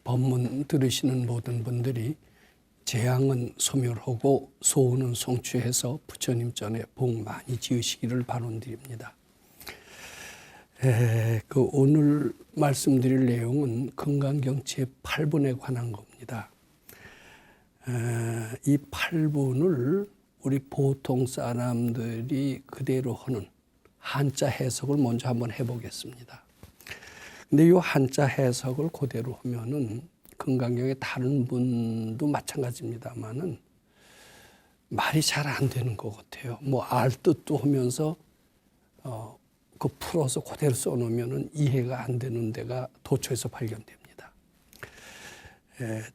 법문 들으시는 모든 분들이 재앙은 소멸하고 소원은 성취해서 부처님 전에 복 많이 지으시기를 바라드립니다. 오늘 말씀드릴 내용은 금강경 제8분에 관한 겁니다. 이 8분을 우리 보통 사람들이 그대로 하는 한자 해석을 먼저 한번 해보겠습니다. 근데 이 한자 해석을 그대로 하면은 금강경의 다른 분도 마찬가지입니다만은 말이 잘 안 되는 것 같아요. 뭐 알 뜻도 하면서 그 풀어서 그대로 써놓으면은 이해가 안 되는 데가 도처에서 발견됩니다.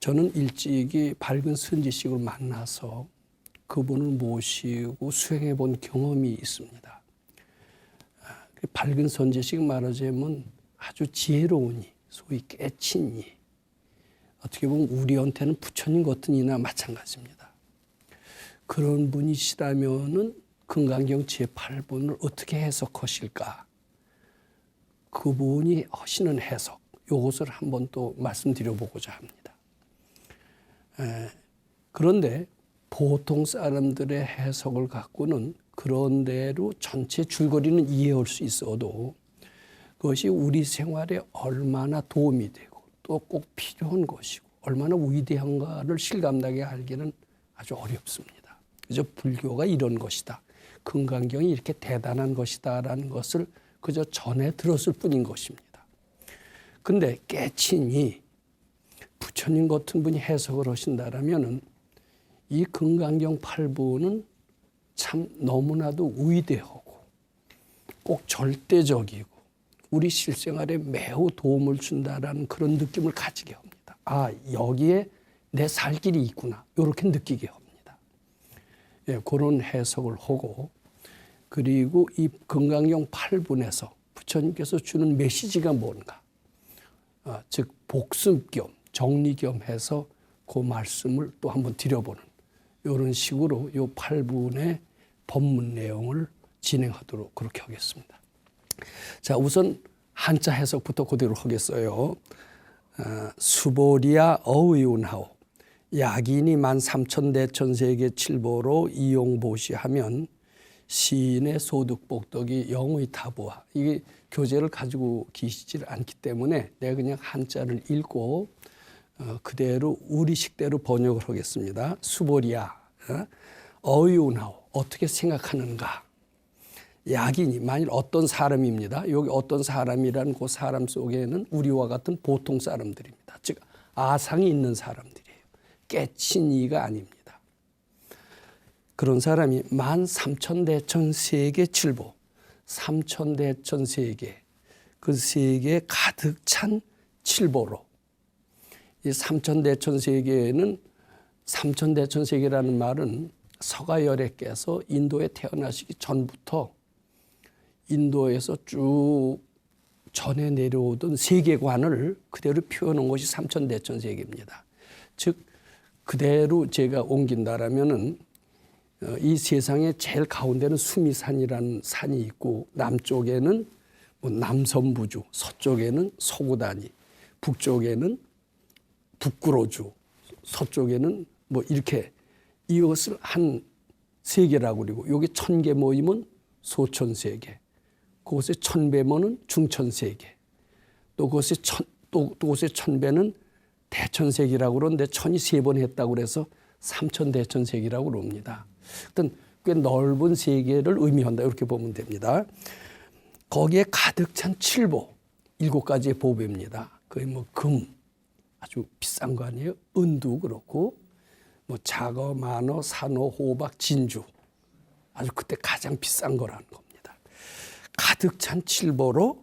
저는 일찍이 밝은 선지식을 만나서 그분을 모시고 수행해 본 경험이 있습니다. 밝은 선지식 말하자면 아주 지혜로운 이, 소위 깨친 이, 어떻게 보면 우리한테는 부처님 같은 이나 마찬가지입니다. 그런 분이시라면은 금강경 제8분을 어떻게 해석하실까? 그분이 하시는 해석, 이것을 한번 또 말씀드려보고자 합니다. 그런데 보통 사람들의 해석을 갖고는 그런 대로 전체 줄거리는 이해할 수 있어도 그것이 우리 생활에 얼마나 도움이 되고 또 꼭 필요한 것이고 얼마나 위대한가를 실감나게 알기는 아주 어렵습니다. 그저 불교가 이런 것이다. 금강경이 이렇게 대단한 것이다라는 것을 그저 전에 들었을 뿐인 것입니다. 근데 깨친이 부처님 같은 분이 해석을 하신다라면은 이 금강경 8부는 참 너무나도 위대하고 꼭 절대적이고 우리 실생활에 매우 도움을 준다라는 그런 느낌을 가지게 합니다. 아, 여기에 내 살 길이 있구나. 이렇게 느끼게 합니다. 그런 해석을 하고 그리고 이 금강경 8분에서 부처님께서 주는 메시지가 뭔가 즉 복습 겸 정리 겸 해서 그 말씀을 또 한번 드려보는 이런 식으로 이 8분의 법문 내용을 진행하도록 그렇게 하겠습니다. 자, 우선 한자 해석부터 그대로 하겠어요. 수보리아 어의운하오 야긴이 13,000대천세계 칠보로 이용보시하면 시인의 소득복덕이 영의 타부하. 이게 교재를 가지고 계시질 않기 때문에 내가 그냥 한자를 읽고 그대로 우리식대로 번역을 하겠습니다. 수보리아 어의운하오 어떻게 생각하는가. 야긴이 만일 어떤 사람입니다. 여기 어떤 사람이라는 그 사람 속에는 우리와 같은 보통 사람들입니다. 즉 아상이 있는 사람들이에요. 깨친 이가 아닙니다. 그런 사람이 13,000대천세계 칠보 3,000대천세계 그 세계에 가득 찬 칠보로 이 3,000대천세계에는 3,000대천세계라는 말은 서가열애께서 인도에 태어나시기 전부터 인도에서 쭉 전해 내려오던 세계관을 그대로 표현한 것이 3,000대천세계입니다. 즉 그대로 제가 옮긴다라면은 이 세상의 제일 가운데는 수미산이라는 산이 있고 남쪽에는 뭐 남선부주, 서쪽에는 서구단이, 북쪽에는 북구로주, 서쪽에는 뭐 이렇게 이것을 한 세계라고 그리고 여기 1,000개 모이면 소천세계, 그곳에 1,000배면은 중천세계, 또 그곳에 그곳에 1,000배는 대천세계라고 그러는데 1,000이 3번 했다고 그래서 3,000대천세계라고 그럽니다. 일단 꽤 넓은 세계를 의미한다 이렇게 보면 됩니다. 거기에 가득 찬 칠보 7가지의 보배입니다. 거의 뭐 금 아주 비싼 거 아니에요? 은도 그렇고 뭐 자거, 만어, 산호, 호박, 진주 아주 그때 가장 비싼 거라는 겁니다. 가득 찬 칠보로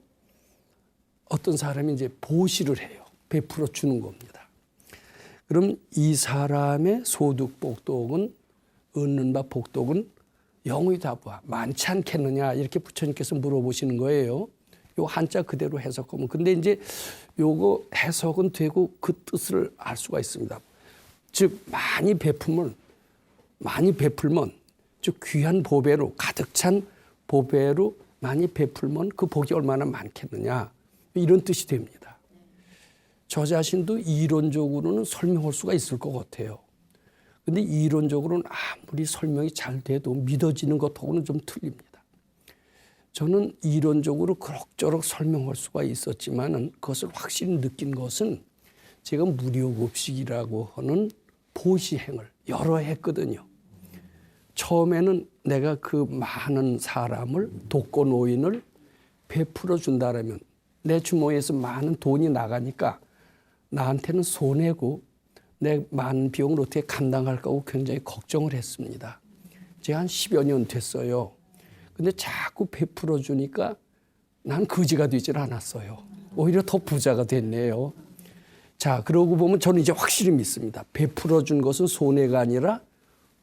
어떤 사람이 이제 보시를 해요. 베풀어 주는 겁니다. 그럼 이 사람의 소득 복덕은 얻는 바 복덕은 영의 다부하 많지 않겠느냐 이렇게 부처님께서 물어보시는 거예요. 요 한자 그대로 해석하면 근데 이제 요거 해석은 되고 그 뜻을 알 수가 있습니다. 즉 많이 베풀면 즉 귀한 보배로 가득 찬 보배로 많이 베풀면 그 복이 얼마나 많겠느냐 이런 뜻이 됩니다. 저 자신도 이론적으로는 설명할 수가 있을 것 같아요. 근데 이론적으로는 아무리 설명이 잘 돼도 믿어지는 것하고는 좀 틀립니다. 저는 이론적으로 그럭저럭 설명할 수가 있었지만은 그것을 확실히 느낀 것은 제가 무료급식이라고 하는 보시행을 여러 해 했거든요. 처음에는 내가 그 많은 사람을 독거노인을 베풀어 준다라면 내 주머니에서 많은 돈이 나가니까 나한테는 손해고 내 많은 비용을 어떻게 감당할까 하고 굉장히 걱정을 했습니다. 제가 한 10여 년 됐어요. 근데 자꾸 베풀어 주니까 난 거지가 되질 않았어요. 오히려 더 부자가 됐네요. 자, 그러고 보면 저는 이제 확실히 믿습니다. 베풀어 준 것은 손해가 아니라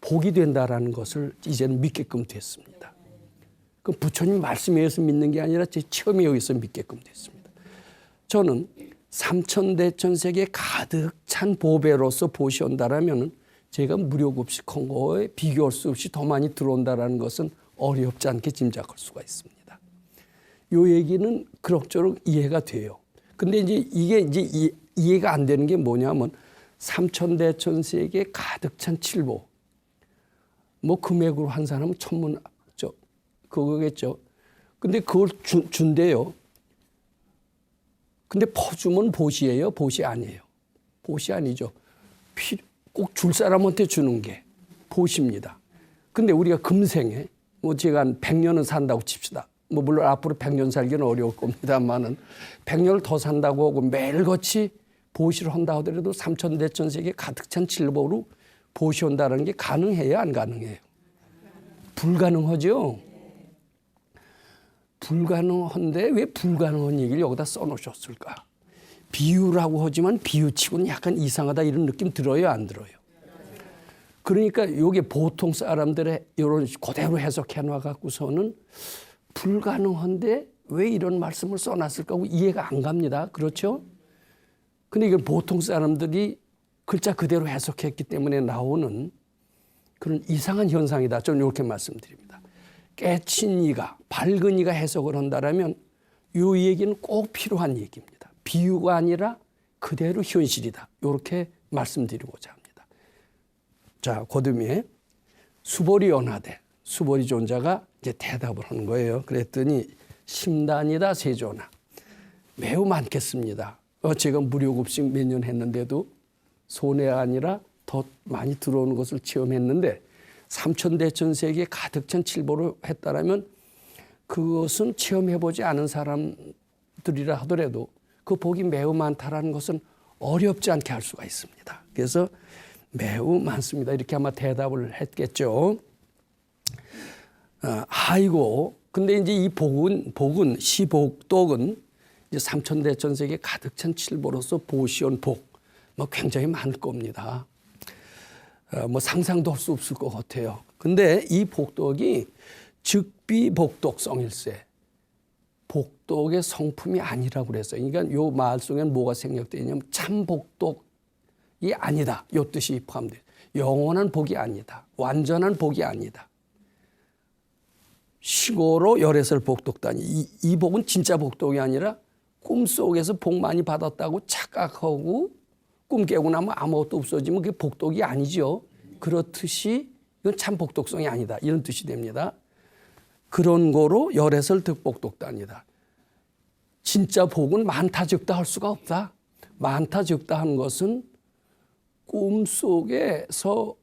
복이 된다라는 것을 이제는 믿게끔 됐습니다. 그 부처님 말씀에 의해서 믿는 게 아니라 제 체험에 의해서 믿게끔 됐습니다. 저는 삼천대천세계 가득 찬 보배로서 보시온다라면 제가 무료급식한 거에 비교할 수 없이 더 많이 들어온다라는 것은 어렵지 않게 짐작할 수가 있습니다. 이 얘기는 그럭저럭 이해가 돼요. 근데 이게 이해가 안 되는 게 뭐냐면 삼천대천세계 가득 찬 칠보. 뭐 금액으로 한 사람은 천문학적 그거겠죠. 근데 그걸 준대요. 근데 퍼주면 보시예요? 보시 아니에요? 보시 아니죠. 꼭 줄 사람한테 주는 게 보시입니다. 근데 우리가 금생에 뭐 제가 한 100년은 산다고 칩시다. 뭐 물론 앞으로 100년 살기는 어려울 겁니다만은 100년을 더 산다고 하고 매일같이 보시를 한다 하더라도 삼천대천세계 가득 찬 칠보로 보시 온다는 게 가능해요? 안 가능해요? 불가능하죠? 불가능한데 왜 불가능한 얘기를 여기다 써놓으셨을까? 비유라고 하지만 비유치고는 약간 이상하다 이런 느낌 들어요? 안 들어요? 그러니까 이게 보통 사람들의 이런 그대로 해석해 놔갖고서는 불가능한데 왜 이런 말씀을 써놨을까 하고 이해가 안 갑니다. 그렇죠? 근데 이건 보통 사람들이 글자 그대로 해석했기 때문에 나오는 그런 이상한 현상이다. 저는 이렇게 말씀드립니다. 깨친 이가, 밝은 이가 해석을 한다면 이 얘기는 꼭 필요한 얘기입니다. 비유가 아니라 그대로 현실이다. 이렇게 말씀드리고자 합니다. 자, 고듬이에 수보리 연하대, 수보리 존자가 이제 대답을 하는 거예요. 그랬더니 심단이다 세존아. 매우 많겠습니다. 제가 무료급식 몇 년 했는데도 손해가 아니라 더 많이 들어오는 것을 체험했는데 삼천대천세계 가득 찬 칠보를 했다라면 그것은 체험해보지 않은 사람들이라 하더라도 그 복이 매우 많다라는 것은 어렵지 않게 할 수가 있습니다. 그래서 매우 많습니다. 이렇게 아마 대답을 했겠죠. 아이고, 근데 이제 이 복은 시복독은 이제 삼천대천세계 가득 찬 칠보로서 보시온 복, 뭐 굉장히 많을 겁니다. 뭐 상상도 할 수 없을 것 같아요. 근데 이 복덕이 즉비복덕성일세. 복덕의 성품이 아니라고 그랬어요. 그러니까 요 말 속에는 뭐가 생략되냐면 참 복덕이 아니다. 요 뜻이 포함돼요. 영원한 복이 아니다. 완전한 복이 아니다. 시고로 열애설 복덕다니. 이 복은 진짜 복덕이 아니라 꿈속에서 복 많이 받았다고 착각하고 꿈 깨고 나면 아무것도 없어지면 그게 복덕이 아니죠. 그렇듯이 이건 참 복덕성이 아니다. 이런 뜻이 됩니다. 그런 거로 열애설 득복덕다니다. 진짜 복은 많다 적다 할 수가 없다. 많다 적다 하는 것은 꿈속에서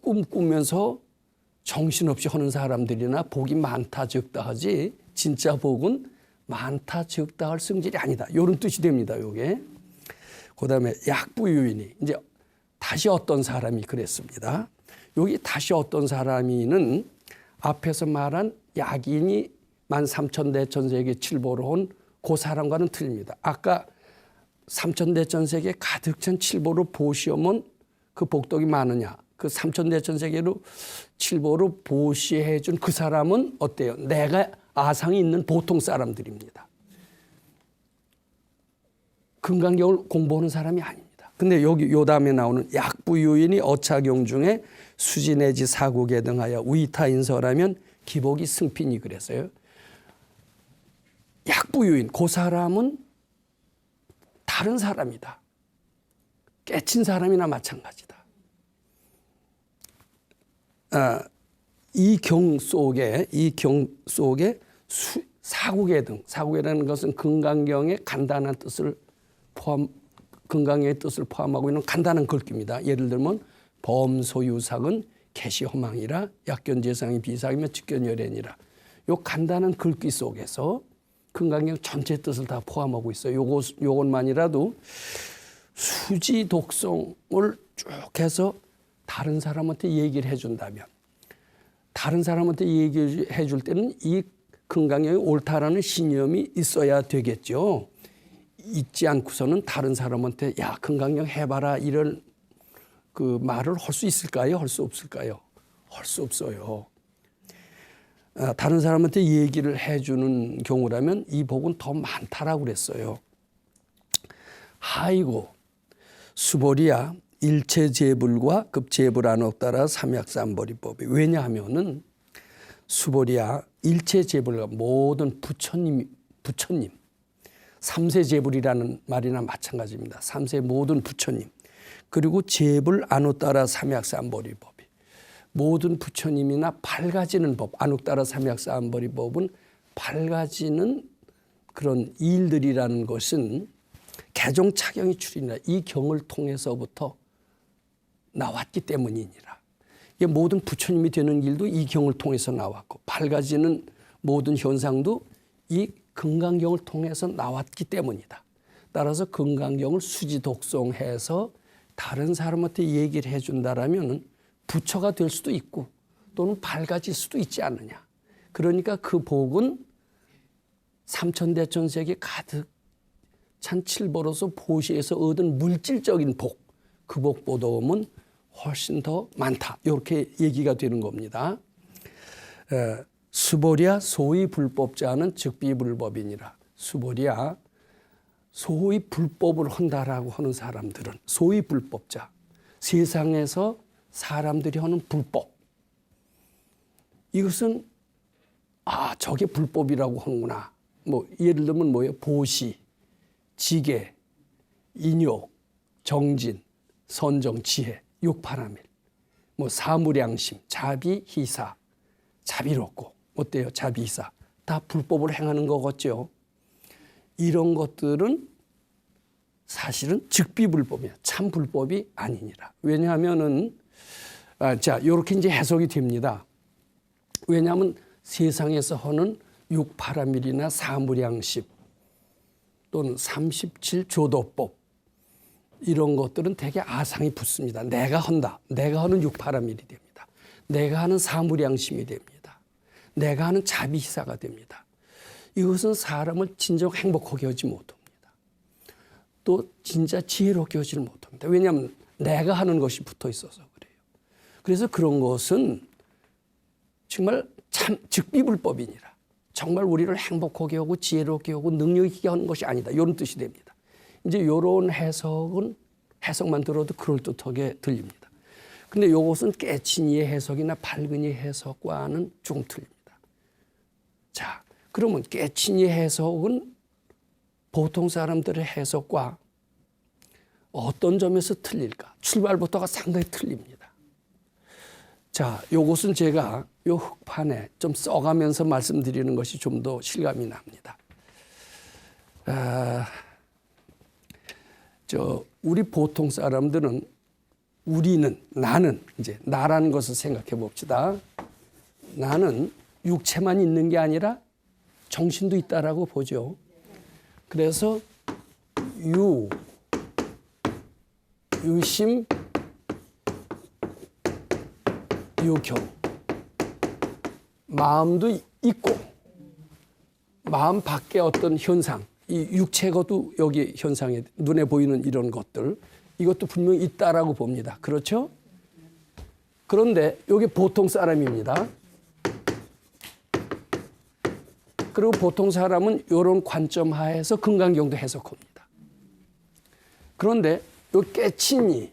꿈 꾸면서 정신없이 하는 사람들이나 복이 많다 적다 하지 진짜 복은 많다 적다 할 성질이 아니다. 이런 뜻이 됩니다. 이게. 그다음에 약부유인이 이제 다시 어떤 사람이 그랬습니다. 여기 다시 어떤 사람이는 앞에서 말한 약인이 13,000대천세계 칠보로 온 그 사람과는 틀립니다. 아까 3,000대천세계 가득 찬 칠보로 보시오면 그 복덕이 많으냐. 그 3,000대천세계로 칠보로 보시해 준 그 사람은 어때요? 내가 아상이 있는 보통 사람들입니다. 금강경을 공부하는 사람이 아닙니다. 근데 여기 요 다음에 나오는 약부유인이 어차경 중에 수지내지 사국에 등하여 위타인서라면 기복이 승핀이 그랬어요. 약부유인 그 사람은 다른 사람이다. 깨친 사람이나 마찬가지다. 이 경 속에 사구계라는 것은 금강경의 간단한 뜻을 금강경의 뜻을 포함하고 있는 간단한 글귀입니다. 예를 들면 범소유삭은 개시허망이라 약견재상이 비삭이며 직견열애니라. 요 간단한 글귀 속에서 금강경 전체 뜻을 다 포함하고 있어요. 요것만이라도 수지 독성을 쭉 해서 다른 사람한테 얘기를 해준다면, 다른 사람한테 얘기해 줄 때는 이 금강경이 옳다라는 신념이 있어야 되겠죠. 있지 않고서는 다른 사람한테 야 금강경 해봐라 이런 그 말을 할 수 있을까요? 할 수 없을까요? 할 수 없어요. 다른 사람한테 얘기를 해주는 경우라면 이 복은 더 많다라고 그랬어요. 하이고 수보리야 일체재불과 급재불안옥따라 삼약삼보리법이. 왜냐하면은 수보리야 일체재불과 모든 부처님 삼세재불이라는 말이나 마찬가지입니다. 삼세 모든 부처님 그리고 재불 안옥따라 삼약삼보리법이. 모든 부처님이나 밝아지는 법, 안옥따라 삼약삼보리법은 밝아지는 그런 일들이라는 것은 개종차경이 출이니라. 이 경을 통해서부터 나왔기 때문이니라. 이게 모든 부처님이 되는 길도 이 경을 통해서 나왔고, 밝아지는 모든 현상도 이 금강경을 통해서 나왔기 때문이다. 따라서 금강경을 수지 독송해서 다른 사람한테 얘기를 해준다라면 부처가 될 수도 있고 또는 밝아질 수도 있지 않느냐. 그러니까 그 복은 삼천대천세계 가득 찬 칠보로서 보시에서 얻은 물질적인 복, 그 복보다는 훨씬 더 많다. 이렇게 얘기가 되는 겁니다. 수보리야 소위 불법자는 즉비불법이니라. 수보리야 소위 불법을 한다라고 하는 사람들은 소위 불법자, 세상에서 사람들이 하는 불법, 이것은 저게 불법이라고 하는구나. 뭐 예를 들면 뭐예요? 보시, 지계, 인욕, 정진, 선정, 지혜, 육파라밀, 뭐 사무량심, 자비, 희사, 자비롭고 어때요? 자비, 희사 다 불법을 행하는 거겠죠. 이런 것들은 사실은 즉비불법이야. 참 불법이 아니니라. 왜냐하면은 이렇게 이제 해석이 됩니다. 왜냐하면 세상에서 하는 육파라밀이나 사무량심 또는 37조도법 이런 것들은 되게 아상이 붙습니다. 내가 한다. 내가 하는 육파라밀이 됩니다. 내가 하는 사무량심이 됩니다. 내가 하는 자비희사가 됩니다. 이것은 사람을 진정 행복하게 하지 못합니다. 또 진짜 지혜롭게 하지 못합니다. 왜냐하면 내가 하는 것이 붙어 있어서 그래요. 그래서 그런 것은 정말 참 즉비불법이니라. 정말 우리를 행복하게 하고 지혜롭게 하고 능력 있게 하는 것이 아니다. 이런 뜻이 됩니다. 이제 이런 해석만 들어도 그럴듯하게 들립니다. 근데 이것은 깨친 이의 해석이나 밝은 이의 해석과는 조금 틀립니다. 자, 그러면 깨친 이의 해석은 보통 사람들의 해석과 어떤 점에서 틀릴까? 출발부터가 상당히 틀립니다. 자, 요것은 제가 요 흑판에 좀 써가면서 말씀드리는 것이 좀 더 실감이 납니다. 우리 보통 사람들은 나는 이제 나라는 것을 생각해 봅시다. 나는 육체만 있는 게 아니라 정신도 있다라고 보죠. 그래서 유심, 유경. 마음도 있고 마음 밖에 어떤 현상, 이 육체가도 여기 현상에 눈에 보이는 이런 것들, 이것도 분명히 있다라고 봅니다. 그렇죠? 그런데 여기 보통 사람입니다. 그리고 보통 사람은 이런 관점 하에서 금강경도 해석합니다. 그런데 이 깨친이,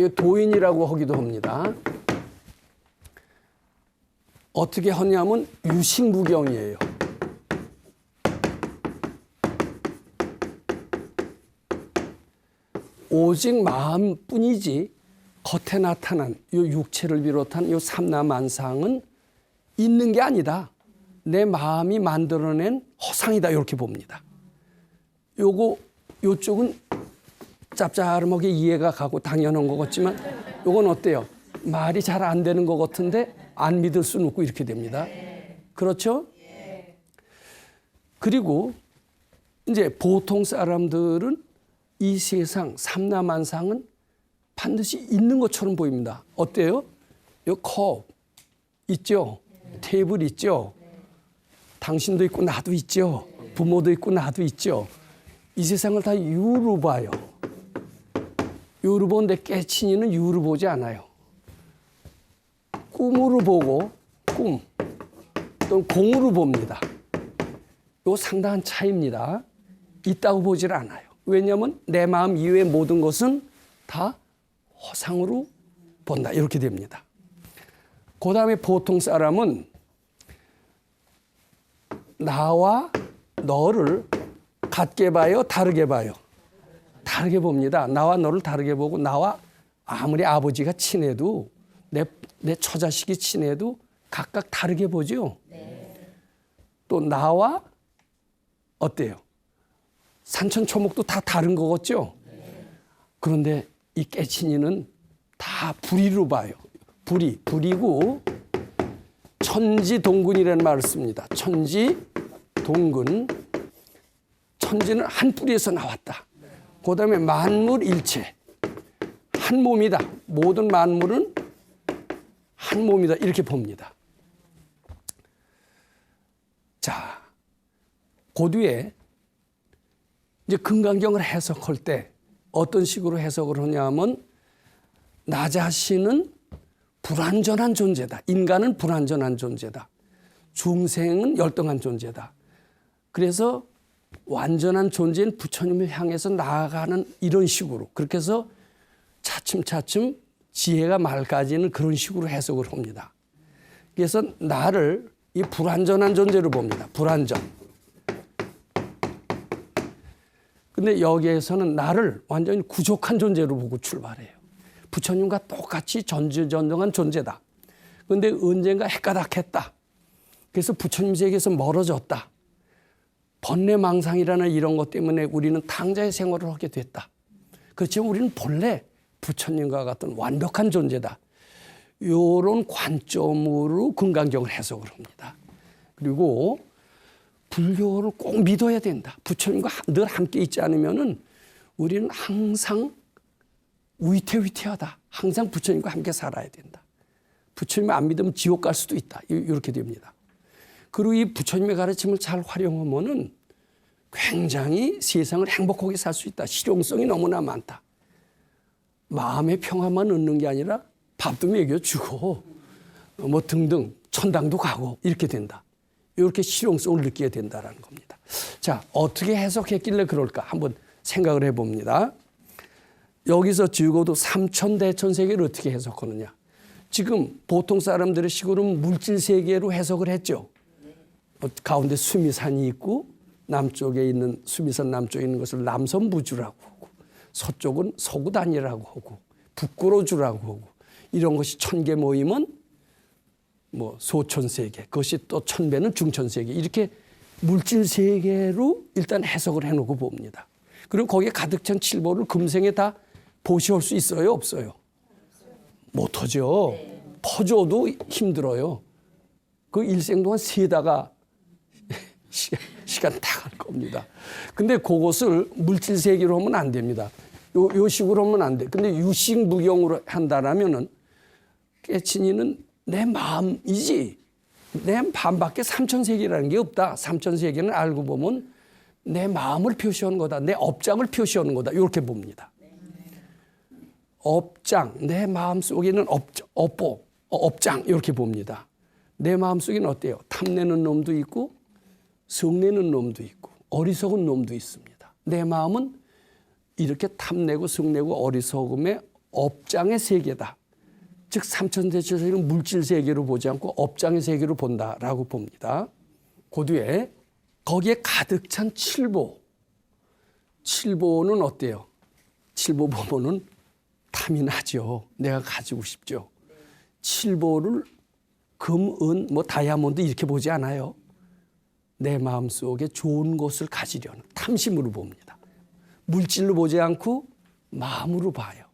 이 도인이라고 하기도 합니다. 어떻게 하냐면 유식무경이에요. 오직 마음뿐이지 겉에 나타난 이 육체를 비롯한 이 삼라만상은 있는 게 아니다. 내 마음이 만들어낸 허상이다. 이렇게 봅니다. 요쪽은 짭짤하게 이해가 가고 당연한 것 같지만 요건 어때요? 말이 잘 안 되는 것 같은데 안 믿을 수는 없고 이렇게 됩니다. 그렇죠? 그리고 이제 보통 사람들은 이 세상 삼라만상은 반드시 있는 것처럼 보입니다. 어때요? 요 컵 있죠? 테이블 있죠? 당신도 있고 나도 있죠? 부모도 있고 나도 있죠? 이 세상을 다 유로 봐요. 유로 보는데 깨친이는 유로 보지 않아요. 꿈으로 보고 꿈 또는 공으로 봅니다. 이거 상당한 차이입니다. 있다고 보질 않아요. 왜냐하면 내 마음 이외의 모든 것은 다 허상으로 본다. 이렇게 됩니다. 그 다음에 보통 사람은 나와 너를 같게 봐요? 다르게 봐요? 다르게 봅니다. 나와 너를 다르게 보고 나와 아무리 아버지가 친해도 내 처자식이 친해도 각각 다르게 보죠. 또 나와 어때요? 산천초목도 다 다른 거 같죠? 그런데 이 깨친이는 다 불의로 봐요. 불이고 천지동근이라는 말을 씁니다. 천지동근. 천지는 한 뿌리에서 나왔다. 그 다음에 만물일체. 한 몸이다. 모든 만물은 한 몸이다. 이렇게 봅니다. 자, 그 뒤에 이제 금강경을 해석할 때 어떤 식으로 해석을 하냐면 나 자신은 불완전한 존재다. 인간은 불완전한 존재다. 중생은 열등한 존재다. 그래서 완전한 존재인 부처님을 향해서 나아가는 이런 식으로 그렇게 해서 차츰차츰 지혜가 맑아지는 그런 식으로 해석을 합니다. 그래서 나를 이 불완전한 존재로 봅니다. 불완전. 근데 여기에서는 나를 완전히 부족한 존재로 보고 출발해요. 부처님과 똑같이 전지전능한 존재다. 그런데 언젠가 헷가닥했다. 그래서 부처님 세계에서 멀어졌다. 번뇌망상이라는 이런 것 때문에 우리는 탕자의 생활을 하게 됐다. 그렇지만 우리는 본래 부처님과 같은 완벽한 존재다. 이런 관점으로 금강경을 해석을 합니다. 그리고 불교를 꼭 믿어야 된다. 부처님과 늘 함께 있지 않으면은 우리는 항상 위태위태하다. 항상 부처님과 함께 살아야 된다. 부처님을 안 믿으면 지옥 갈 수도 있다. 이렇게 됩니다. 그리고 이 부처님의 가르침을 잘 활용하면은 굉장히 세상을 행복하게 살 수 있다. 실용성이 너무나 많다. 마음의 평화만 얻는 게 아니라 밥도 먹여주고 뭐 등등 천당도 가고 이렇게 된다. 이렇게 실용성을 느끼게 된다는 겁니다. 자, 어떻게 해석했길래 그럴까 한번 생각을 해봅니다. 여기서 적어도 삼천대천세계를 어떻게 해석하느냐. 지금 보통 사람들의 식으로는 물질세계로 해석을 했죠. 가운데 수미산이 있고 남쪽에 있는 수미산 남쪽에 있는 것을 남선부주라고 하고 서쪽은 서구단이라고 하고 북구로주라고 하고 이런 것이 천개 모이면 뭐 소천세계, 그것이 또 천배는 중천세계 이렇게 물질세계로 일단 해석을 해놓고 봅니다. 그리고 거기에 가득 찬 칠보를 금생에 다 보시올 수 있어요? 없어요? 못하죠. 퍼줘도 힘들어요. 그 일생 동안 세다가 시간 다 갈 겁니다. 근데 그것을 물질세계로 하면 안 됩니다. 요 식으로 하면 안 돼. 근데 유식무경으로 한다라면은 깨친이는 내 마음이지. 내 마음밖에 삼천세계라는 게 없다. 삼천세계는 알고 보면 내 마음을 표시하는 거다. 내 업장을 표시하는 거다. 이렇게 봅니다. 업장, 내 마음 속에는 업장 이렇게 봅니다. 내 마음 속에는 어때요? 탐내는 놈도 있고 성내는 놈도 있고 어리석은 놈도 있습니다. 내 마음은 이렇게 탐내고 성내고 어리석음의 업장의 세계다. 즉 삼천대천세계는 물질세계로 보지 않고 업장의 세계로 본다라고 봅니다. 그 뒤에 거기에 가득 찬 칠보. 칠보는 어때요? 칠보 보면은 탐이 나죠. 내가 가지고 싶죠. 칠보를 금, 은, 뭐 다이아몬드 이렇게 보지 않아요. 내 마음속에 좋은 것을 가지려는 탐심으로 봅니다. 물질로 보지 않고 마음으로 봐요.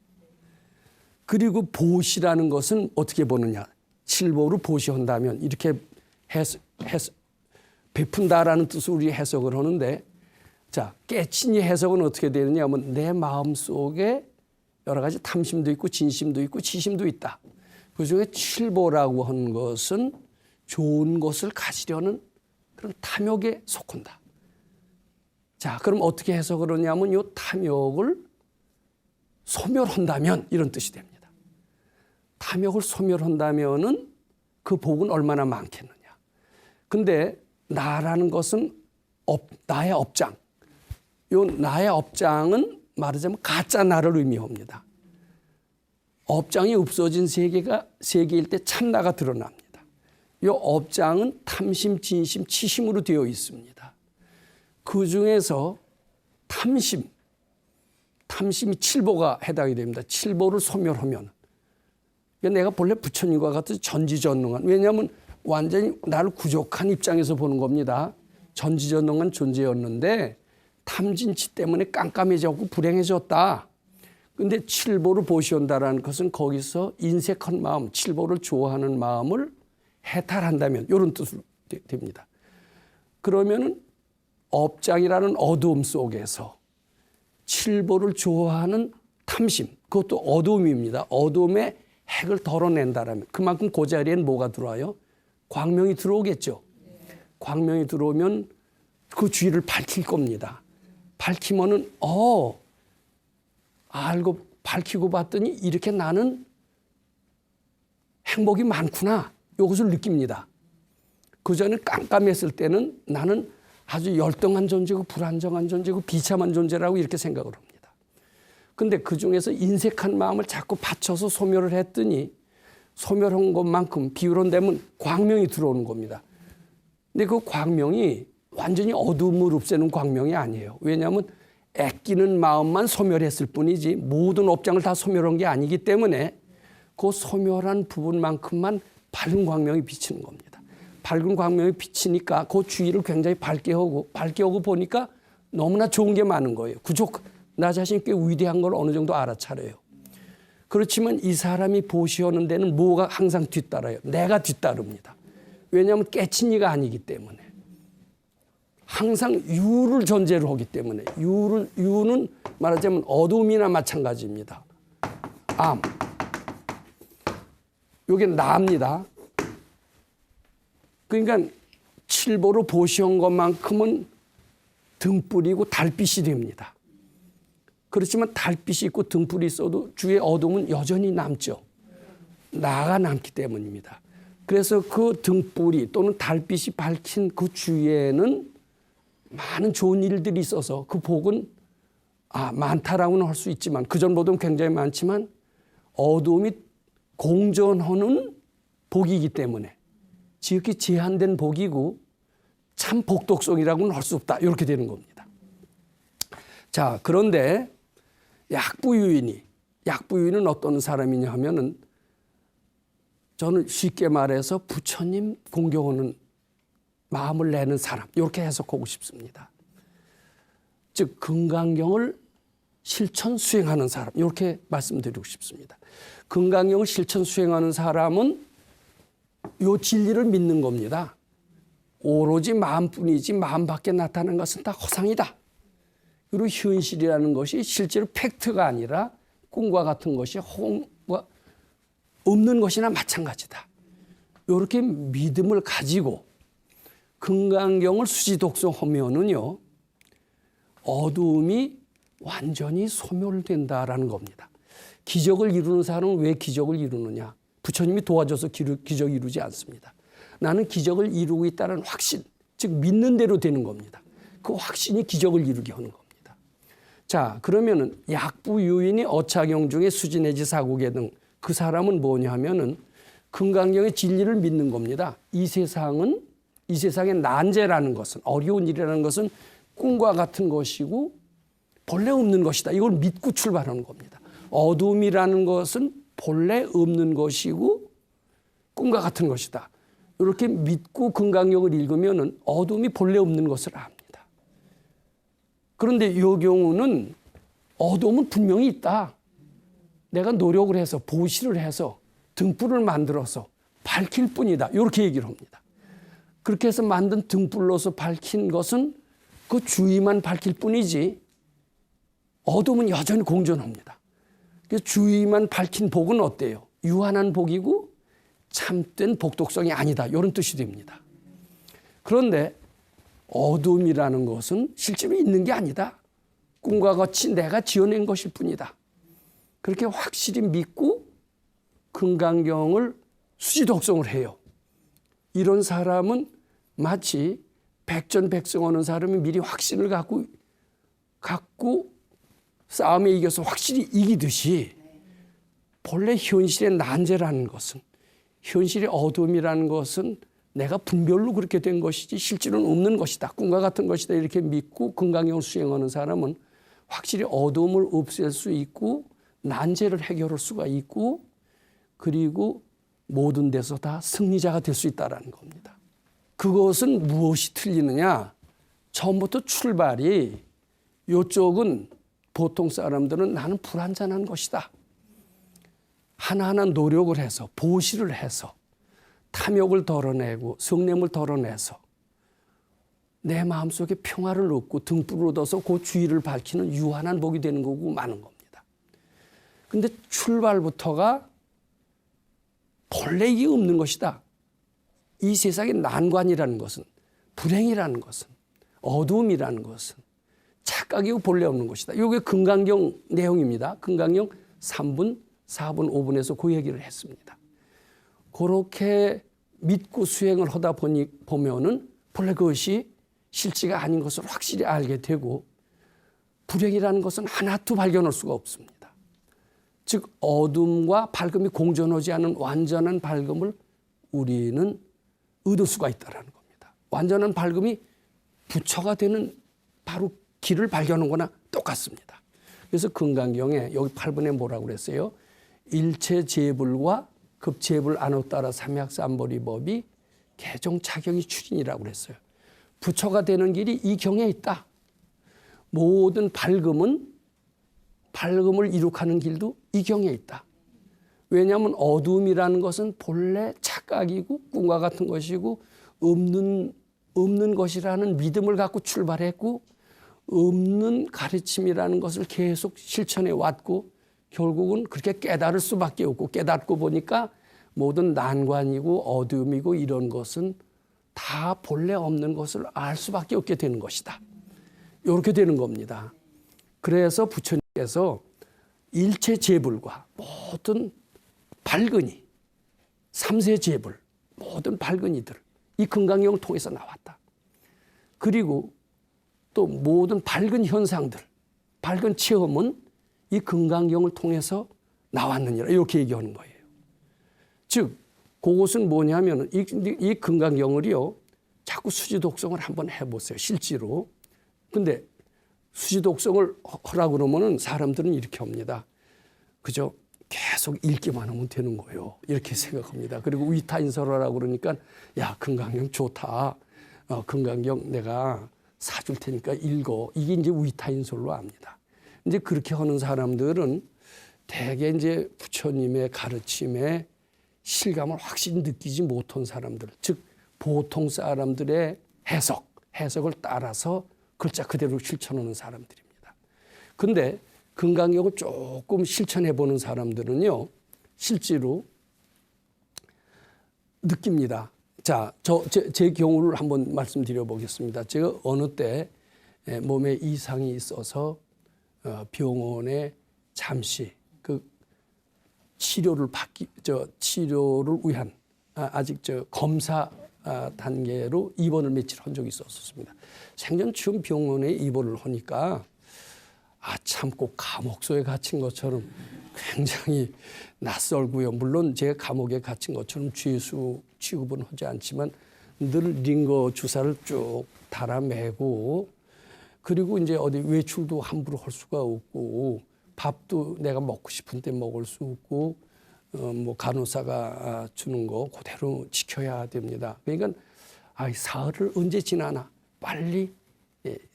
그리고 보시라는 것은 어떻게 보느냐. 칠보로 보시한다면 이렇게 베푼다라는 뜻으로 우리 해석을 하는데, 자, 깨친이 해석은 어떻게 되느냐 하면 내 마음속에 여러 가지 탐심도 있고 진심도 있고 지심도 있다. 그중에 칠보라고 하는 것은 좋은 것을 가지려는 그런 탐욕에 속한다. 자, 그럼 어떻게 해석을 하냐면 이 탐욕을 소멸한다면 이런 뜻이 됩니다. 탐욕을 소멸한다면은 그 복은 얼마나 많겠느냐. 근데 나라는 것은 나의 업장. 요 나의 업장은 말하자면 가짜 나를 의미합니다. 업장이 없어진 세계일 때 참나가 드러납니다. 이 업장은 탐심, 진심, 치심으로 되어 있습니다. 그 중에서 탐심이 칠보가 해당이 됩니다. 칠보를 소멸하면 내가 본래 부처님과 같은 전지전능한, 왜냐하면 완전히 나를 부족한 입장에서 보는 겁니다. 전지전능한 존재였는데 탐진치 때문에 깜깜해졌고 불행해졌다. 근데 칠보를 보시온다라는 것은 거기서 인색한 마음, 칠보를 좋아하는 마음을 해탈한다면 이런 뜻으로 됩니다. 그러면은 업장이라는 어두움 속에서 칠보를 좋아하는 탐심, 그것도 어두움입니다. 어두움에 핵을 덜어낸다라면 그만큼 그 자리엔 뭐가 들어와요? 광명이 들어오겠죠. 광명이 들어오면 그 주위를 밝힐 겁니다. 밝히면은 알고 밝히고 봤더니 이렇게 나는 행복이 많구나. 이것을 느낍니다. 그전에 깜깜했을 때는 나는 아주 열등한 존재고 불안정한 존재고 비참한 존재라고 이렇게 생각을 합니다. 근데 그중에서 인색한 마음을 자꾸 받쳐서 소멸을 했더니 소멸한 것만큼 비유론되면 광명이 들어오는 겁니다. 근데 그 광명이 완전히 어둠을 없애는 광명이 아니에요. 왜냐하면 애끼는 마음만 소멸했을 뿐이지 모든 업장을 다 소멸한 게 아니기 때문에 그 소멸한 부분만큼만 밝은 광명이 비치는 겁니다. 밝은 광명이 비치니까 그 주위를 굉장히 밝게 하고 보니까 너무나 좋은 게 많은 거예요. 나 자신이 꽤 위대한 걸 어느 정도 알아차려요. 그렇지만 이 사람이 보시하는 데는 뭐가 항상 뒤따라요? 내가 뒤따릅니다. 왜냐하면 깨친 이가 아니기 때문에. 항상 유를 전제로 하기 때문에 유는 말하자면 어둠이나 마찬가지입니다. 암. 이게 나입니다. 그러니까 칠보로 보시한 것만큼은 등불이고 달빛이 됩니다. 그렇지만 달빛이 있고 등불이 있어도 주위에 어둠은 여전히 남죠. 나가 남기 때문입니다. 그래서 그 등불이 또는 달빛이 밝힌 그 주위에는 많은 좋은 일들이 있어서 그 복은 많다라고는 할 수 있지만 그전보다는 굉장히 많지만 어두움이 공존하는 복이기 때문에 지극히 제한된 복이고 참 복덕성이라고는 할 수 없다. 이렇게 되는 겁니다. 자, 그런데 약부유인은 어떤 사람이냐 하면은 저는 쉽게 말해서 부처님 공경하는 마음을 내는 사람, 이렇게 해석하고 싶습니다. 즉 금강경을 실천 수행하는 사람, 이렇게 말씀드리고 싶습니다. 금강경을 실천 수행하는 사람은 이 진리를 믿는 겁니다. 오로지 마음뿐이지 마음 밖에 나타나는 것은 다 허상이다. 그리고 현실이라는 것이 실제로 팩트가 아니라 꿈과 같은 것이 없는 것이나 마찬가지다. 이렇게 믿음을 가지고 금강경을 수지독성하면은요, 어두움이 완전히 소멸된다라는 겁니다. 기적을 이루는 사람은 왜 기적을 이루느냐? 부처님이 도와줘서 기적 이루지 않습니다. 나는 기적을 이루고 있다는 확신, 즉 믿는 대로 되는 겁니다. 그 확신이 기적을 이루게 하는 겁니다. 자, 그러면은 약부유인이 어차경 중에 수지내지 사국에 등 그 사람은 뭐냐 하면은 금강경의 진리를 믿는 겁니다. 이 세상의 난제라는 것은, 어려운 일이라는 것은 꿈과 같은 것이고 본래 없는 것이다. 이걸 믿고 출발하는 겁니다. 어둠이라는 것은 본래 없는 것이고 꿈과 같은 것이다. 이렇게 믿고 금강경을 읽으면 어둠이 본래 없는 것을 압니다. 그런데 이 경우는 어둠은 분명히 있다. 내가 노력을 해서 보시를 해서 등불을 만들어서 밝힐 뿐이다. 이렇게 얘기를 합니다. 그렇게 해서 만든 등불로서 밝힌 것은 그 주위만 밝힐 뿐이지 어둠은 여전히 공존합니다. 그래서 주위만 밝힌 복은 어때요? 유한한 복이고 참된 복독성이 아니다. 이런 뜻이 됩니다. 그런데 어둠이라는 것은 실제로 있는 게 아니다. 꿈과 같이 내가 지어낸 것일 뿐이다. 그렇게 확실히 믿고 금강경을 수지독성을 해요. 이런 사람은 마치 백전백승하는 사람이 미리 확신을 갖고 싸움에 이겨서 확실히 이기듯이 본래 현실의 난제라는 것은 현실의 어둠이라는 것은 내가 분별로 그렇게 된 것이지 실제로는 없는 것이다. 꿈과 같은 것이다. 이렇게 믿고 금강경을 수행하는 사람은 확실히 어둠을 없앨 수 있고 난제를 해결할 수가 있고 그리고 모든 데서 다 승리자가 될 수 있다는 겁니다. 그것은 무엇이 틀리느냐? 처음부터 출발이 이쪽은 보통 사람들은 나는 불완전한 것이다. 하나하나 노력을 해서 보시를 해서 탐욕을 덜어내고 성냄을 덜어내서 내 마음속에 평화를 얻고 등불을 얻어서 그 주위를 밝히는 유한한 복이 되는 거고 마는 겁니다. 그런데 출발부터가 본래 이게 없는 것이다. 이 세상의 난관이라는 것은 불행이라는 것은 어두움이라는 것은 착각이고 본래 없는 것이다. 이게 금강경 내용입니다. 금강경 3분, 4분, 5분에서 그 얘기를 했습니다. 그렇게 믿고 수행을 하다 보면은 본래 그것이 실제가 아닌 것을 확실히 알게 되고 불행이라는 것은 하나도 발견할 수가 없습니다. 즉 어둠과 밝음이 공존하지 않은 완전한 밝음을 우리는 얻을 수가 있다는 겁니다. 완전한 밝음이 부처가 되는 바로 길을 발견하는 거나 똑같습니다. 그래서 금강경에 여기 8번에 뭐라고 그랬어요? 일체 재불과 급재불 안호 따라 삼약삼보리법이 개종차경이 출인이라고 그랬어요. 부처가 되는 길이 이 경에 있다. 모든 밝음을 이룩하는 길도 이 경에 있다. 왜냐하면 어둠이라는 것은 본래 착각이고 꿈과 같은 것이고 없는 것이라는 믿음을 갖고 출발했고 없는 가르침이라는 것을 계속 실천해 왔고 결국은 그렇게 깨달을 수밖에 없고 깨닫고 보니까 모든 난관이고 어둠이고 이런 것은 다 본래 없는 것을 알 수밖에 없게 되는 것이다. 이렇게 되는 겁니다. 그래서 부처님께서 일체 재불과 모든 발근이 삼세 재불 모든 발근이들 이 금강경을 통해서 나왔다. 그리고 또 모든 밝은 현상들 밝은 체험은 이 금강경을 통해서 나왔느니라 이렇게 얘기하는 거예요. 즉 그것은 뭐냐면 이 금강경을요 자꾸 수지독성을 한번 해보세요. 실제로. 근데 수지독성을 하라고 그러면은 사람들은 이렇게 합니다. 그저 계속 읽기만 하면 되는 거예요. 이렇게 생각합니다. 그리고 위타인설하라고 그러니까 야 금강경 좋다. 금강경 내가 사줄 테니까 읽어. 이게 이제 위타인설로 압니다. 이제 그렇게 하는 사람들은 대개 이제 부처님의 가르침에 실감을 확실히 느끼지 못한 사람들, 즉 보통 사람들의 해석을 따라서 글자 그대로 실천하는 사람들입니다. 근데 금강경을 조금 실천해 보는 사람들은요, 실제로 느낍니다. 자, 제 경우를 한번 말씀드려 보겠습니다. 제가 어느 때 몸에 이상이 있어서 병원에 잠시 그 치료를 위한 아직 검사 단계로 입원을 며칠 한 적이 있었습니다. 생전 처음 병원에 입원을 하니까 참 꼭 감옥소에 갇힌 것처럼 굉장히 낯설고요. 물론 제가 감옥에 갇힌 것처럼 죄수 취급은 하지 않지만 늘 링거 주사를 쭉 달아매고 그리고 이제 어디 외출도 함부로 할 수가 없고 밥도 내가 먹고 싶은 때 먹을 수 없고 뭐 간호사가 주는 거 그대로 지켜야 됩니다. 그러니까 사흘을 언제 지나나 빨리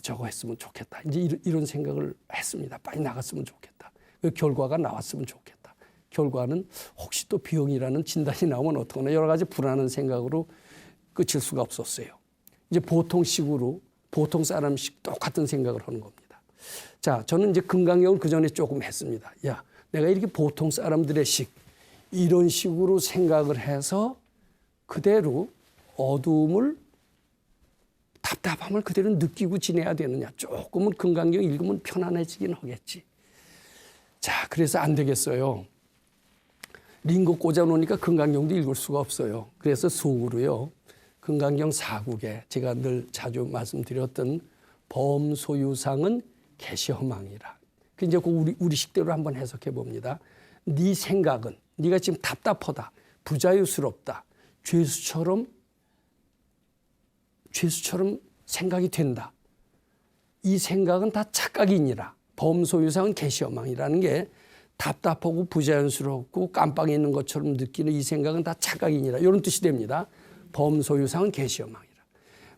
저거 했으면 좋겠다. 이제 이런 생각을 했습니다. 빨리 나갔으면 좋겠다. 그 결과가 나왔으면 좋겠다. 결과는 혹시 또 비용이라는 진단이 나오면 어떡하나 여러 가지 불안한 생각으로 끝일 수가 없었어요. 이제 보통식으로 보통 사람식 똑같은 생각을 하는 겁니다. 자, 저는 이제 금강경을 그 전에 조금 했습니다. 야, 내가 이렇게 보통 사람들의 식 이런 식으로 생각을 해서 그대로 어두움을 답답함을 그대로 느끼고 지내야 되느냐. 조금은 금강경 읽으면 편안해지긴 하겠지. 자, 그래서 안 되겠어요. 링거 꽂아놓으니까 금강경도 읽을 수가 없어요. 그래서 속으로요. 금강경 4국에 제가 늘 자주 말씀드렸던 범소유상은 계시허망이라. 그 이제 우리 식대로 한번 해석해 봅니다. 네 생각은 네가 지금 답답하다, 부자유스럽다, 죄수처럼 생각이 된다. 이 생각은 다 착각이니라. 범소유상은 계시허망이라는 게 답답하고 부자연스럽고 깜빵에 있는 것처럼 느끼는 이 생각은 다 착각이니라. 이런 뜻이 됩니다. 범소유상은 계시허망이라.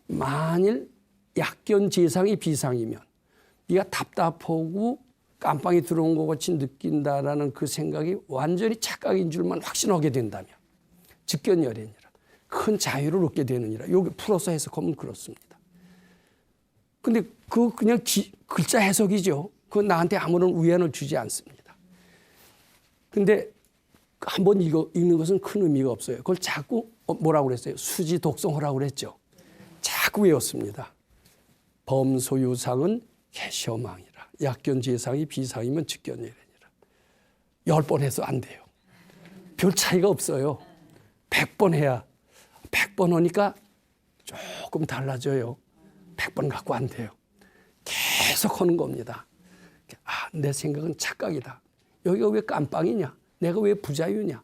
만일 약견재상이 비상이면 네가 답답하고 깜빵에 들어온 것 같이 느낀다라는 그 생각이 완전히 착각인 줄만 확신하게 된다면 즉견열애니라. 큰 자유를 얻게 되느니라. 여기 풀어서 해석하면 그렇습니다. 근데 그 그냥 글자 해석이죠. 그건 나한테 아무런 우연을 주지 않습니다. 근데 한번 읽는 것은 큰 의미가 없어요. 그걸 자꾸 뭐라고 그랬어요? 수지 독성하라고 그랬죠. 자꾸 외웠습니다. 범소유상은 계시허망이라. 약견재상이 비상이면 즉견열애니라. 10번 해서 안 돼요. 별 차이가 없어요. 100번 해야 100번 하니까 조금 달라져요. 100번 갖고 안 돼요. 계속 하는 겁니다. 내 생각은 착각이다. 여기가 왜 깜빵이냐? 내가 왜 부자유냐?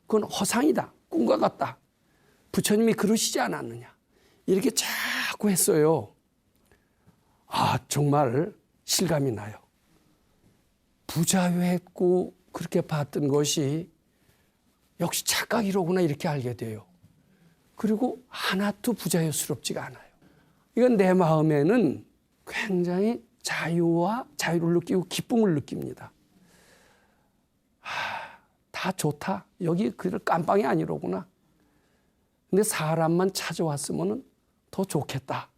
그건 허상이다. 꿈과 같다. 부처님이 그러시지 않았느냐? 이렇게 자꾸 했어요. 정말 실감이 나요. 부자유했고 그렇게 봤던 것이 역시 착각이로구나 이렇게 알게 돼요. 그리고 하나도 부자유스럽지가 않아요. 이건 내 마음에는 굉장히 자유를 느끼고 기쁨을 느낍니다. 다 좋다. 여기 깜빵이 아니로구나. 근데 사람만 찾아왔으면 더 좋겠다.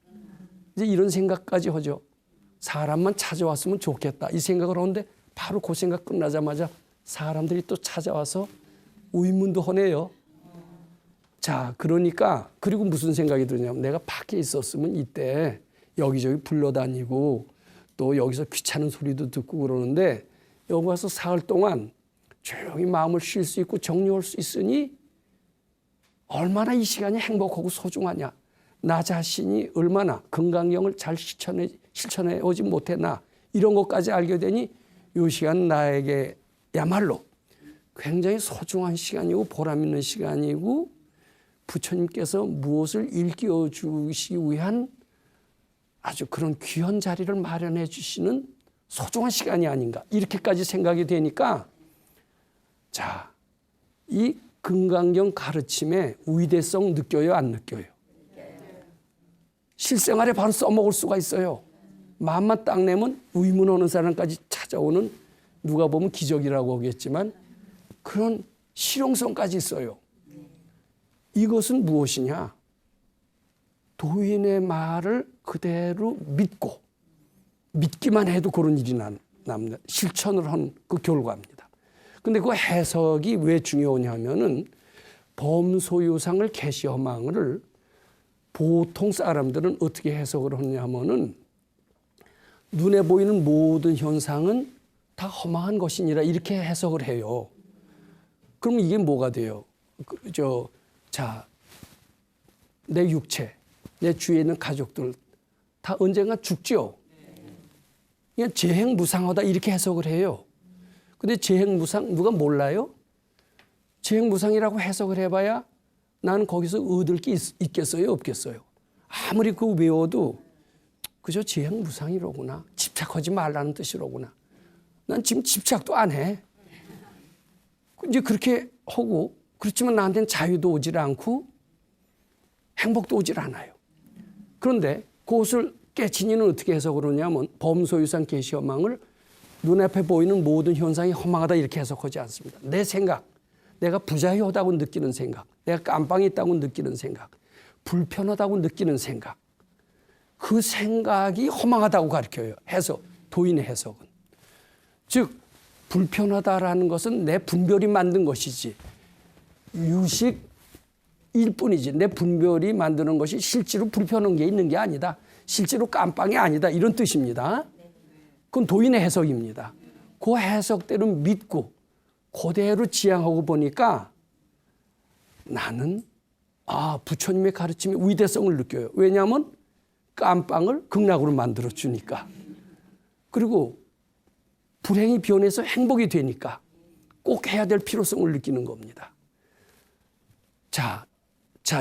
이제 이런 생각까지 하죠. 사람만 찾아왔으면 좋겠다. 이 생각을 하는데 바로 그 생각 끝나자마자 사람들이 또 찾아와서 의문도 하네요. 자, 그러니까 그리고 무슨 생각이 드냐면 내가 밖에 있었으면 이때 여기저기 불러다니고 또 여기서 귀찮은 소리도 듣고 그러는데 여기 와서 사흘 동안 조용히 마음을 쉴 수 있고 정리할 수 있으니 얼마나 이 시간이 행복하고 소중하냐. 나 자신이 얼마나 금강경을 잘 실천해 오지 못했나. 이런 것까지 알게 되니 이 시간 나에게야말로 굉장히 소중한 시간이고 보람 있는 시간이고 부처님께서 무엇을 일깨워 주시기 위한 아주 그런 귀한 자리를 마련해 주시는 소중한 시간이 아닌가. 이렇게까지 생각이 되니까 자, 이 금강경 가르침의 위대성 느껴요, 안 느껴요? 실생활에 바로 써먹을 수가 있어요. 마음만 딱 내면 의문하는 사람까지 찾아오는 누가 보면 기적이라고 하겠지만 그런 실용성까지 있어요. 이것은 무엇이냐? 도인의 말을 그대로 믿고 믿기만 해도 그런 일이 납니다. 실천을 한 그 결과입니다. 근데 그 해석이 왜 중요하냐면은 범소유상을 계시허망을 보통 사람들은 어떻게 해석을 하냐면은 눈에 보이는 모든 현상은 다 허망한 것이니라 이렇게 해석을 해요. 그럼 이게 뭐가 돼요? 내 육체, 내 주위에 있는 가족들 다 언젠가 죽죠. 그냥 재행무상하다 이렇게 해석을 해요. 근데 재행무상 누가 몰라요? 재행무상이라고 해석을 해봐야 나는 거기서 얻을 게 있겠어요? 없겠어요? 아무리 그거 외워도 그저 지행무상이로구나. 집착하지 말라는 뜻이로구나. 난 지금 집착도 안 해. 이제 그렇게 하고, 그렇지만 나한테는 자유도 오질 않고 행복도 오질 않아요. 그런데 그것을 깨친이는 어떻게 해석을 하냐면 범소유상 계시허망을 눈앞에 보이는 모든 현상이 허망하다 이렇게 해석하지 않습니다. 내 생각, 내가 부자유하다고 느끼는 생각, 내가 깜빵이 있다고 느끼는 생각, 불편하다고 느끼는 생각, 그 생각이 허망하다고 가르쳐요. 해석, 도인의 해석은. 즉 불편하다라는 것은 내 분별이 만든 것이지 유식일 뿐이지 내 분별이 만드는 것이 실제로 불편한 게 있는 게 아니다. 실제로 깜빵이 아니다. 이런 뜻입니다. 그건 도인의 해석입니다. 그 해석대로 믿고 그대로 지향하고 보니까 나는 부처님의 가르침의 위대성을 느껴요. 왜냐하면 깜빵을 극락으로 만들어 주니까. 그리고 불행이 변해서 행복이 되니까 꼭 해야 될 필요성을 느끼는 겁니다. 자,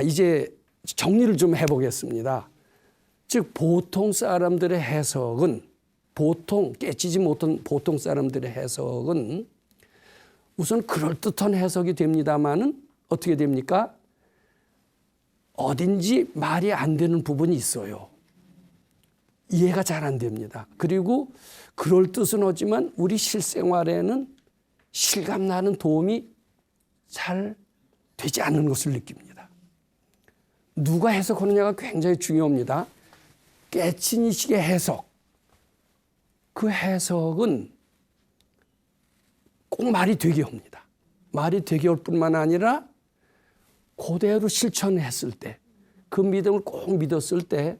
이제 정리를 좀 해보겠습니다. 즉 보통 사람들의 해석은 깨치지 못한 보통 사람들의 해석은 우선 그럴듯한 해석이 됩니다마는 어떻게 됩니까? 어딘지 말이 안 되는 부분이 있어요. 이해가 잘 안 됩니다. 그리고 그럴 뜻은 하지만 우리 실생활에는 실감나는 도움이 잘 되지 않는 것을 느낍니다. 누가 해석하느냐가 굉장히 중요합니다. 깨친 이식의 해석. 그 해석은 꼭 말이 되게 합니다. 말이 되게 할 뿐만 아니라 그대로 실천했을 때, 그 믿음을 꼭 믿었을 때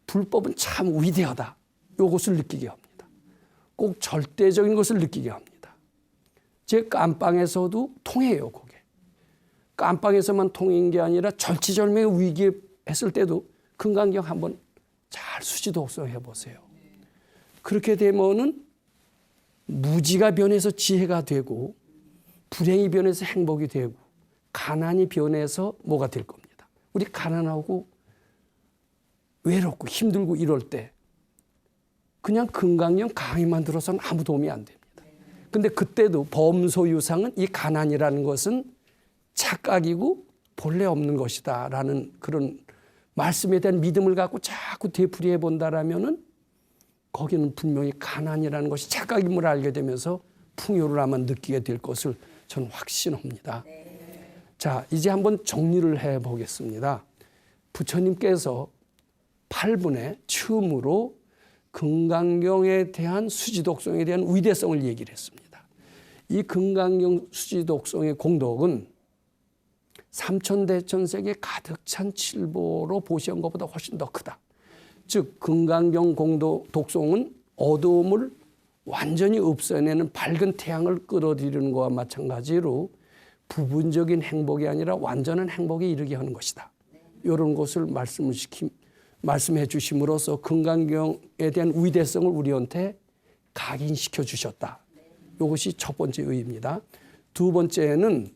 불법은 참 위대하다. 이것을 느끼게 합니다. 꼭 절대적인 것을 느끼게 합니다. 제 깜빵에서도 통해요. 그게. 깜빵에서만 통한 게 아니라 절치절명의 위기에 했을 때도 금강경 한번 잘 수지독성 해보세요. 그렇게 되면은 무지가 변해서 지혜가 되고 불행이 변해서 행복이 되고 가난이 변해서 뭐가 될 겁니다. 우리 가난하고 외롭고 힘들고 이럴 때 그냥 금강경 강의만 들어서는 아무 도움이 안 됩니다. 근데 그때도 범소유상은 이 가난이라는 것은 착각이고 본래 없는 것이다 라는 그런 말씀에 대한 믿음을 갖고 자꾸 되풀이해 본다라면은 거기는 분명히 가난이라는 것이 착각임을 알게 되면서 풍요를 아마 느끼게 될 것을 저는 확신합니다. 자, 이제 한번 정리를 해 보겠습니다. 부처님께서 8분에 처음으로 금강경에 대한 수지독성에 대한 위대성을 얘기를 했습니다. 이 금강경 수지독성의 공덕은 삼천대천세계 가득 찬 칠보로 보시한 것보다 훨씬 더 크다. 즉 금강경 독송은 어두움을 완전히 없애내는 밝은 태양을 끌어들이는 것과 마찬가지로 부분적인 행복이 아니라 완전한 행복에 이르게 하는 것이다. 이런 것을 말씀해 주심으로써 금강경에 대한 위대성을 우리한테 각인시켜 주셨다. 이것이 첫 번째 의의입니다. 두 번째는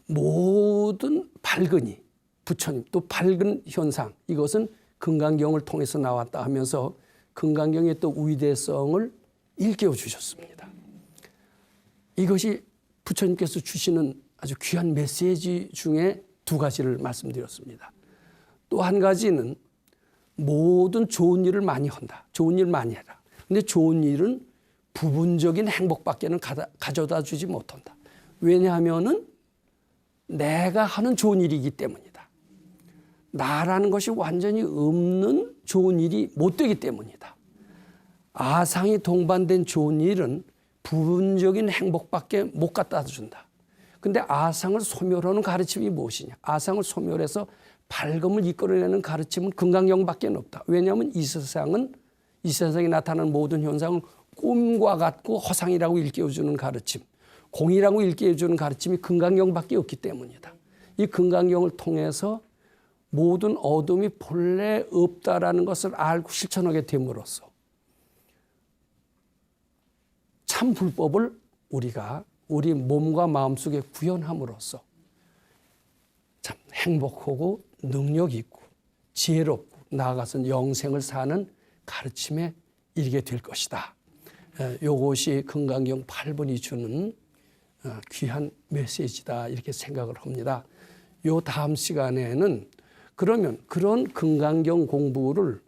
모든 밝은이 부처님 또 밝은 현상 이것은 금강경을 통해서 나왔다 하면서 금강경의 또 위대성을 일깨워 주셨습니다. 이것이 부처님께서 주시는 아주 귀한 메시지 중에 두 가지를 말씀드렸습니다. 또 한 가지는 모든 좋은 일을 많이 한다. 좋은 일 많이 해라. 근데 좋은 일은 부분적인 행복밖에는 가져다 주지 못한다. 왜냐하면은 내가 하는 좋은 일이기 때문이다. 나라는 것이 완전히 없는 좋은 일이 못 되기 때문이다. 아상이 동반된 좋은 일은 부분적인 행복밖에 못 갖다 준다. 근데 아상을 소멸하는 가르침이 무엇이냐? 아상을 소멸해서 밝음을 이끌어내는 가르침은 금강경밖에 없다. 왜냐하면 이 세상에 나타나는 모든 현상을 꿈과 같고 허상이라고 일깨워주는 가르침, 공이라고 일깨워주는 가르침이 금강경밖에 없기 때문이다. 이 금강경을 통해서 모든 어둠이 본래 없다라는 것을 알고 실천하게 됨으로써 참 불법을 우리가 우리 몸과 마음속에 구현함으로써 참 행복하고 능력 있고 지혜롭고 나아가서는 영생을 사는 가르침에 이르게 될 것이다. 요것이 금강경 8번이 주는 귀한 메시지다 이렇게 생각을 합니다. 요 다음 시간에는 그러면 그런 금강경 공부를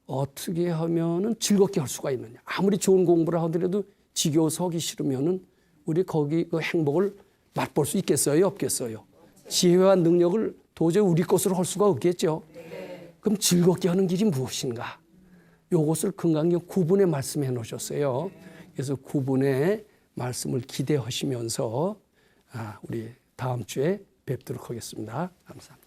어떻게 하면은 즐겁게 할 수가 있느냐. 아무리 좋은 공부를 하더라도 지겨워서 하기 싫으면은 우리 거기 그 행복을 맛볼 수 있겠어요? 없겠어요? 지혜와 능력을 도저히 우리 것으로 할 수가 없겠죠. 그럼 즐겁게 하는 길이 무엇인가? 요것을 금강경 9분에 말씀해 놓으셨어요. 그래서 9분의 말씀을 기대하시면서 우리 다음 주에 뵙도록 하겠습니다. 감사합니다.